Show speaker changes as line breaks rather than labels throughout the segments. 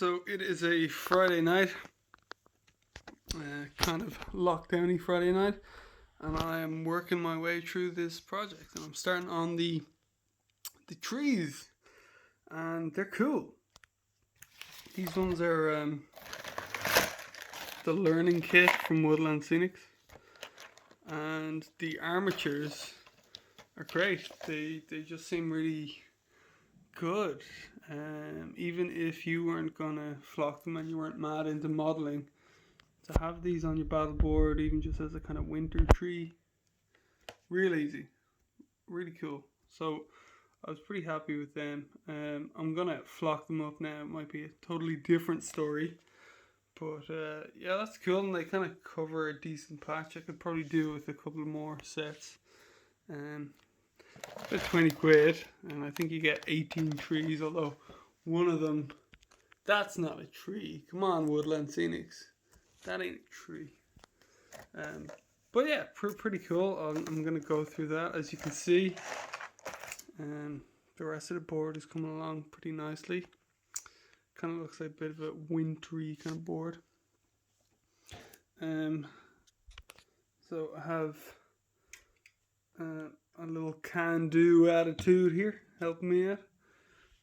So it is a Friday night, kind of lockdowny Friday night, and I am working my way through this project, and I'm starting on the trees, and they're cool. These ones are the learning kit from Woodland Scenics, and the armatures are great. They just seem really good. Even if you weren't gonna flock them and you weren't mad into modeling, to have these on your battle board, even just as a kind of winter tree, real easy, really cool. So I was pretty happy with them. I'm gonna flock them up now. It might be a totally different story, but yeah, that's cool. And they kind of cover a decent patch. I could probably do with a couple more sets. About 20 quid, and I think you get 18 trees, although one of them, that's not a tree. Come on, Woodland Scenics, that ain't a tree. But yeah, pretty cool. I'm going to go through that, as you can see. The rest of the board is coming along pretty nicely. Kind of looks like a bit of a wintry kind of board. So I have a little can-do attitude here, helping me out.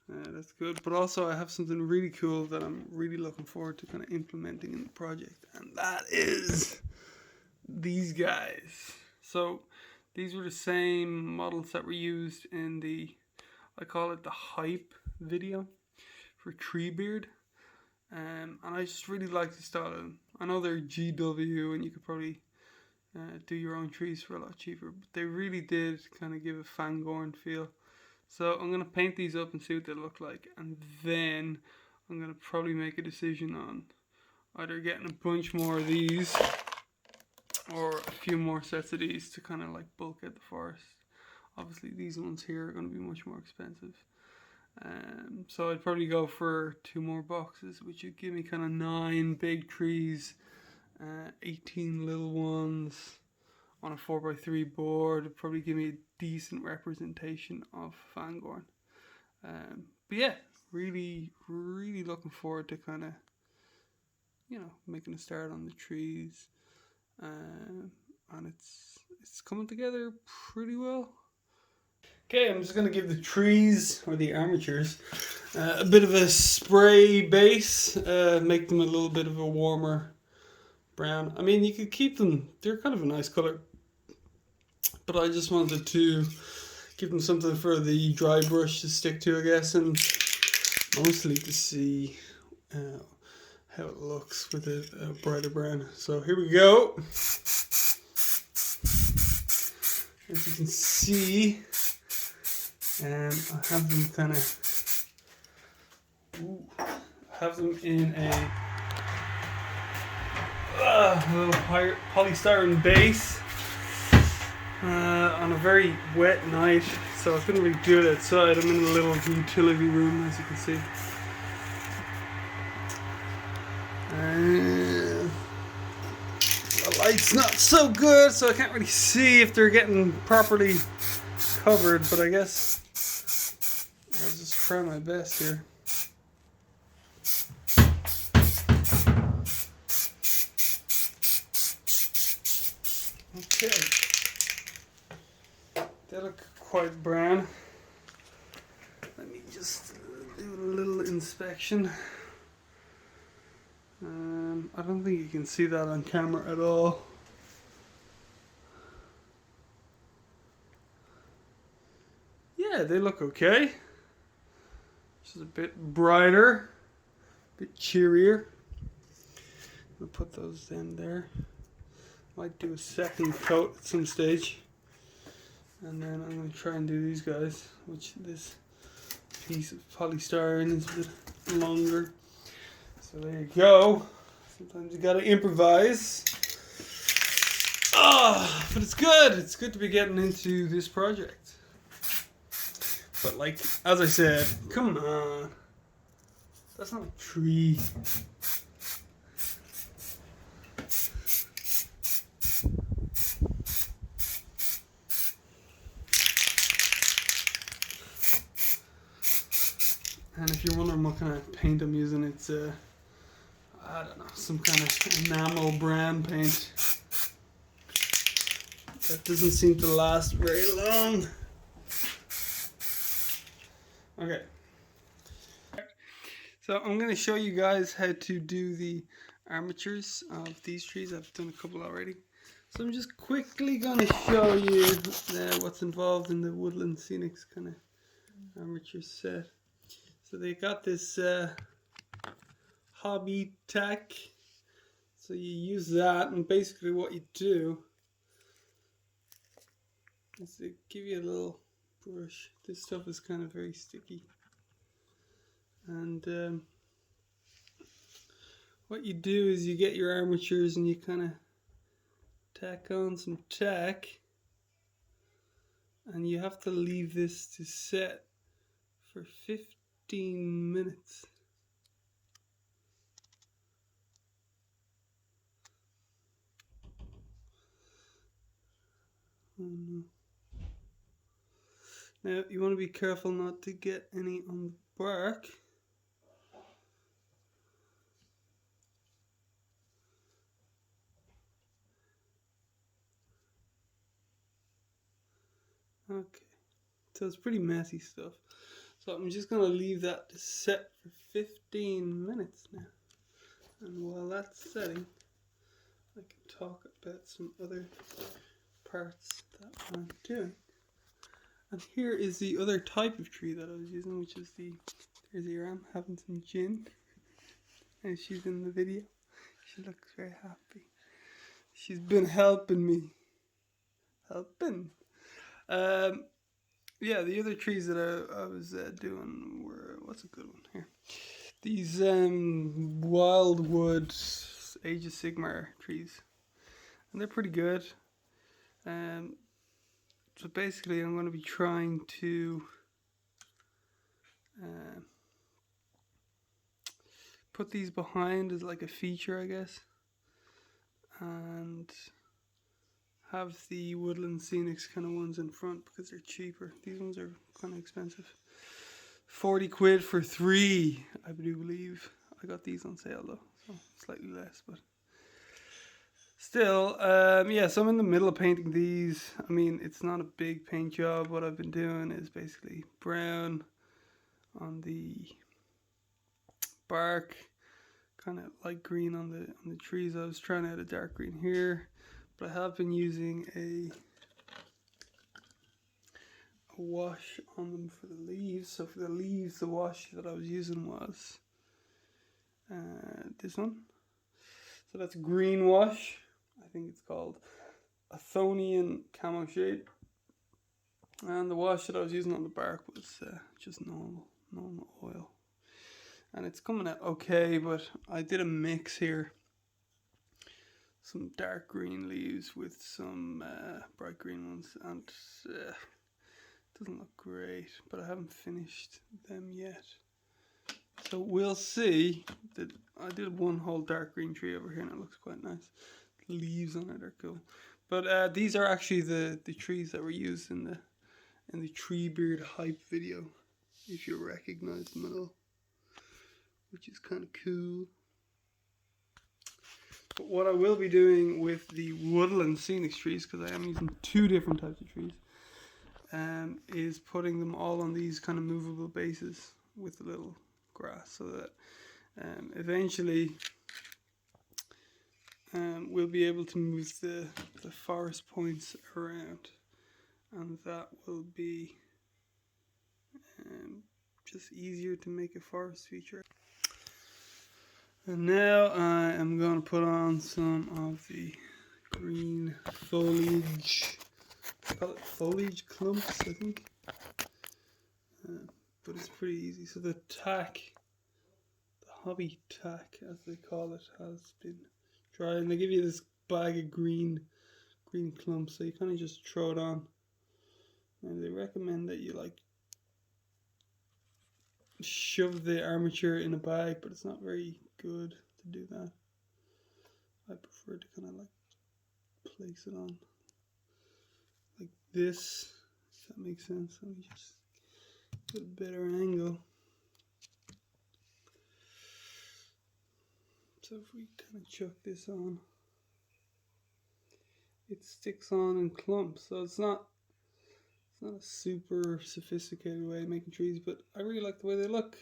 That's good. But also I have something really cool that I'm really looking forward to kind of implementing in the project, and that is these guys. So these were the same models that were used in the, I call it the hype video for Treebeard. And I just really like the style of them. I know they're GW and you could probably do your own trees for a lot cheaper, but they really did kind of give a Fangorn feel. So I'm going to paint these up and see what they look like, and then I'm going to probably make a decision on either getting a bunch more of these or a few more sets of these to kind of like bulk out the forest. Obviously these ones here are going to be much more expensive, so I'd probably go for 2 more boxes, which would give me kind of 9 big trees, 18 little ones on a 4x3 board. It'd probably give me a decent representation of Fangorn. But yeah, really looking forward to kind of, making a start on the trees. And it's coming together pretty well. Okay, I'm just going to give the trees, or the armatures, a bit of a spray base, make them a little bit of a warmer brown. I mean, you could keep them, they're kind of a nice color, but I just wanted to give them something for the dry brush to stick to, I guess, and mostly to see how it looks with a brighter brown. So here we go. As you can see, I have them kind of, have them in a little polystyrene base on a very wet night, so I couldn't really do it outside. I'm in a little utility room, as you can see. The light's not so good, so I can't really see if they're getting properly covered, but I guess I'll just try my best here. Okay, they look quite brown. Let me just do a little inspection. I don't think you can see that on camera at all. Yeah, they look okay. Just a bit brighter, a bit cheerier. I'll put those in there. Might do a second coat at some stage, and then I'm going to try and do these guys, which this piece of polystyrene is a bit longer. So there you go. Sometimes you gotta improvise. But it's good. It's good to be getting into this project. But like, as I said, come on. That's not a tree. And if you're wondering what kind of paint I'm using, it's I don't know, some kind of enamel brand paint. That doesn't seem to last very long. Okay. So I'm going to show you guys how to do the armatures of these trees. I've done a couple already. So I'm just quickly going to show you what's involved in the woodland scenics kind of armature set. So they got this hobby tack. So you use that, and basically what you do is they give you a little brush. This stuff is kind of very sticky. And what you do is you get your armatures and you kind of tack on some tack, and you have to leave this to set for 15 minutes. Oh no. Now you want to be careful not to get any on the bark. Okay, so it's pretty messy stuff. So I'm just going to leave that to set for 15 minutes now. And while that's setting, I can talk about some other parts that I'm doing. And here is the other type of tree that I was using, which is there's the ram having some gin. And she's in the video. She looks very happy. She's been helping me. Yeah, the other trees that I was doing were, what's a good one here? These wildwood Age of Sigmar trees. And they're pretty good. So basically I'm going to be trying to put these behind as like a feature, I guess. And have the woodland scenics kind of ones in front because they're cheaper. These ones are kind of expensive. 40 quid for 3, I do believe. I got these on sale though, so slightly less, but still, yeah, so I'm in the middle of painting these. I mean, it's not a big paint job. What I've been doing is basically brown on the bark, kind of light green on the trees. I was trying to add a dark green here, but I have been using a wash on them for the leaves. So for the leaves, the wash that I was using was this one. So that's green wash. I think it's called Athonian Camo Shade. And the wash that I was using on the bark was just normal oil. And it's coming out okay, but I did a mix here. Some dark green leaves with some bright green ones, and it doesn't look great, but I haven't finished them yet. So we'll see. I did one whole dark green tree over here and it looks quite nice. The leaves on it are cool. But these are actually the trees that were used in the tree beard hype video, if you recognize them at all, which is kind of cool. But what I will be doing with the woodland scenic trees, because I am using 2 different types of trees, is putting them all on these kind of movable bases with a little grass, so that eventually we'll be able to move the forest points around, and that will be just easier to make a forest feature. And now I am going to put on some of the green foliage. I call it foliage clumps, I think. But it's pretty easy. So the tack, the hobby tack as they call it, has been dried. And they give you this bag of green clumps, so you kind of just throw it on. And they recommend that you like shove the armature in a bag, but it's not very good to do that. I prefer to kind of like place it on like this, if that makes sense. Let me just get a better angle. So if we kind of chuck this on, it sticks on in clumps. So it's not a super sophisticated way of making trees, but I really like the way they look.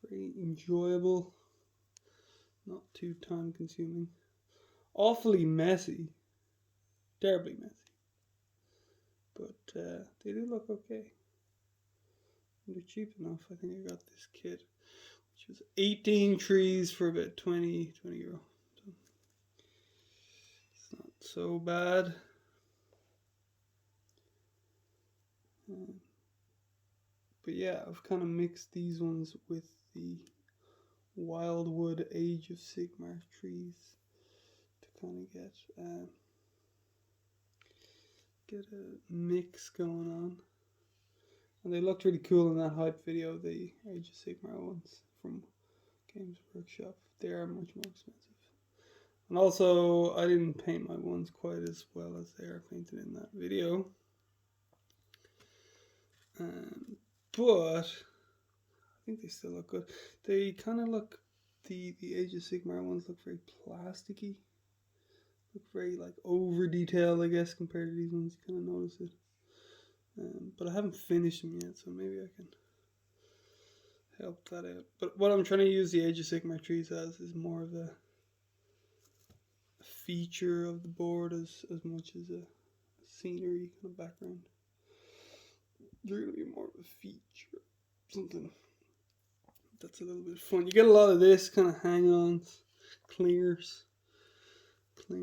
Very enjoyable, not too time consuming. Awfully messy, terribly messy, but they do look okay. And they're cheap enough. I think I got this kit, which was 18 trees for about 20 euro. So it's not so bad. But yeah, I've kind of mixed these ones with the Wildwood Age of Sigmar trees to kind of get a mix going on. And they looked really cool in that hype video, the Age of Sigmar ones from Games Workshop. They are much more expensive. And also, I didn't paint my ones quite as well as they are painted in that video. But I think they still look good. They kind of look, the Age of Sigmar ones look very plasticky. Look very like over detailed, I guess, compared to these ones. You kind of notice it. But I haven't finished them yet, so maybe I can help that out. But what I'm trying to use the Age of Sigmar trees as is more of a feature of the board as much as a scenery kind of background. They're going to be more of a feature, something that's a little bit fun. You get a lot of this kind of hang-ons, clingers, but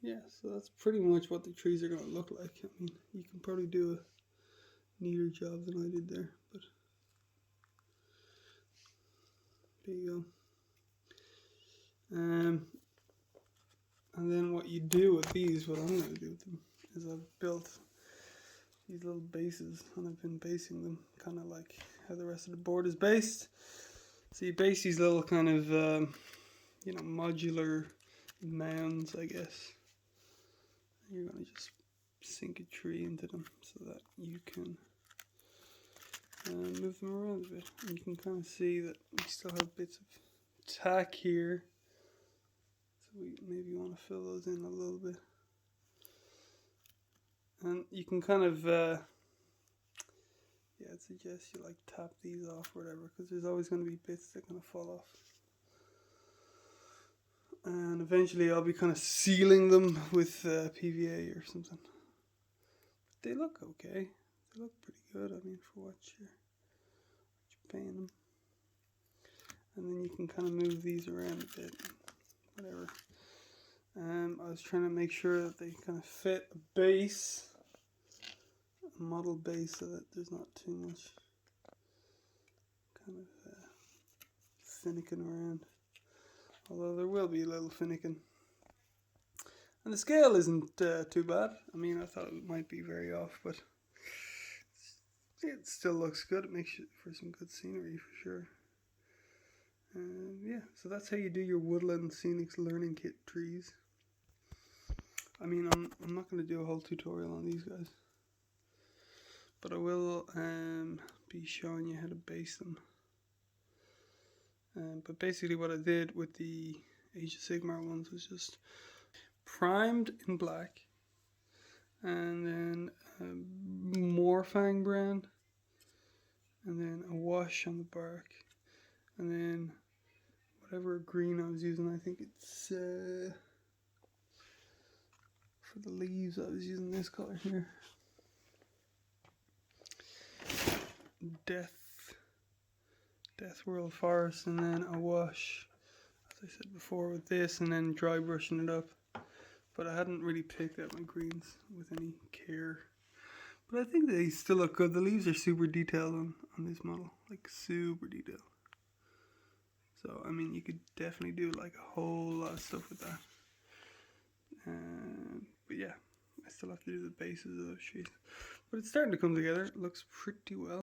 yeah, so that's pretty much what the trees are going to look like. I mean, you can probably do a neater job than I did there, but there you go. And then what you do with these, what I'm going to do with them, is I've built these little bases, and I've been basing them kind of like how the rest of the board is based. So you base these little kind of, modular mounds, I guess. And you're going to just sink a tree into them so that you can move them around a bit. And you can kind of see that we still have bits of tack here. So we maybe want to fill those in a little bit. And you can kind of, I'd suggest you like tap these off or whatever, because there's always going to be bits that are going to fall off. And eventually I'll be kind of sealing them with PVA or something. But they look okay. They look pretty good, I mean, for what you're paying them. And then you can kind of move these around a bit, whatever. I was trying to make sure that they kind of fit a base, a model base, so that there's not too much kind of finicking around. Although there will be a little finicking. And the scale isn't too bad. I mean, I thought it might be very off, but it still looks good. It makes it for some good scenery for sure. Yeah, so that's how you do your woodland scenics learning kit trees. I mean, I'm not going to do a whole tutorial on these guys, but I will be showing you how to base them. But basically what I did with the Age of Sigmar ones was just primed in black, and then Morfang brand, and then a wash on the bark, and then whatever green I was using, I think it's for the leaves I was using this color here, Death World Forest, and then a wash, as I said before, with this, and then dry brushing it up. But I hadn't really picked out my greens with any care. But I think they still look good. The leaves are super detailed on this model, like super detailed. So, I mean, you could definitely do like a whole lot of stuff with that. But yeah, I still have to do the bases of those trees. But it's starting to come together. It looks pretty well.